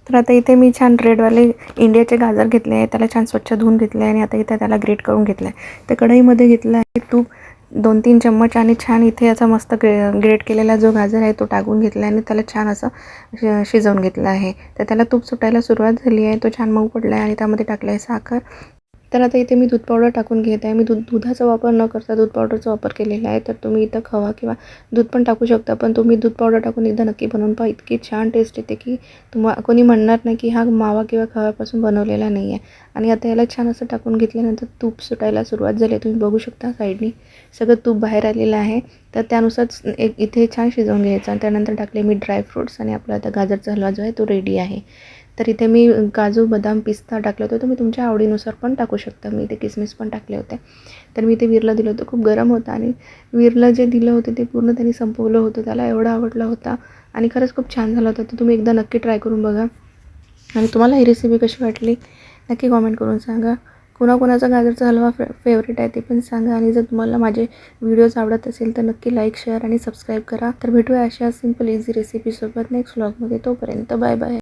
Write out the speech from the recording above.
तर आता इथे मी छान रेडवाले इंडियाचे गाजर घेतले आहे, त्याला छान स्वच्छ धुवून घेतले आहे आणि आता इथे त्याला ग्रेट करून घेतलं आहे. तर कढईमध्ये घेतलं आहे तूप 2-3 चम्मच आणि छान इथे असा मस्त ग्रेट केलेला जो गाजर आहे तो टाकून घेतला आहे आणि त्याला छान असं शिजवून घेतलं आहे. तर त्याला तूप सुटायला सुरुवात झाली आहे, तो छान मऊ पडला आहे आणि त्यामध्ये टाकलं आहे साखर. तर आता इथे मी दूध पावडर टाकून घेत आहे. मी दुधाचा वापर न करता दूध पावडरचा वापर केलेला आहे. तर तुम्ही इथं खवा किंवा दूध पण टाकू शकता, पण तुम्ही दूध पावडर टाकून एकदा नक्की बनवून पहा. इतकी छान टेस्ट येते की कोणी म्हणणार नाही की हा मावा किंवा खव्यापासून बनवलेला नाही आहे. आणि आता याला छान असं टाकून घेतल्यानंतर तूप सुटायला सुरुवात झाली. तुम्ही बघू शकता साईडनी सगळं तूप बाहेर आलेलं आहे. तर त्यानुसार इथे छान शिजवून घ्यायचं. त्यानंतर टाकले मी ड्रायफ्रूट्स आणि आपला आता गाजरचा हलवा जो आहे तो रेडी आहे. तर इथे मी काजू, बदाम, पिस्ता टाकलं होतं. तुम्ही तुमच्या आवडीनुसार पण टाकू शकता. मी इथे किसमिस पण टाकले होते. तर मी ते वीरला दिलं होतं. खूप गरम होतं आणि वीरला जे दिलं होतं ते पूर्ण त्यांनी संपवलं होतं. त्याला एवढं आवडला होता आणि खरंच खूप छान झालं होतं. तर तुम्ही एकदा नक्की ट्राय करून बघा आणि तुम्हाला ही रेसिपी कशी वाटली नक्की कॉमेंट करून सांगा. कोणाकोणाचा गाजरचा हलवा फेवरेट आहे ते पण सांगा. आणि जर तुम्हाला माझे व्हिडिओज आवडत असेल तर नक्की लाईक, शेअर आणि सबस्क्राईब करा. तर भेटूया अशा सिंपल इझी रेसिपीसोबत नेक्स्ट व्लॉगमध्ये. तोपर्यंत बाय बाय.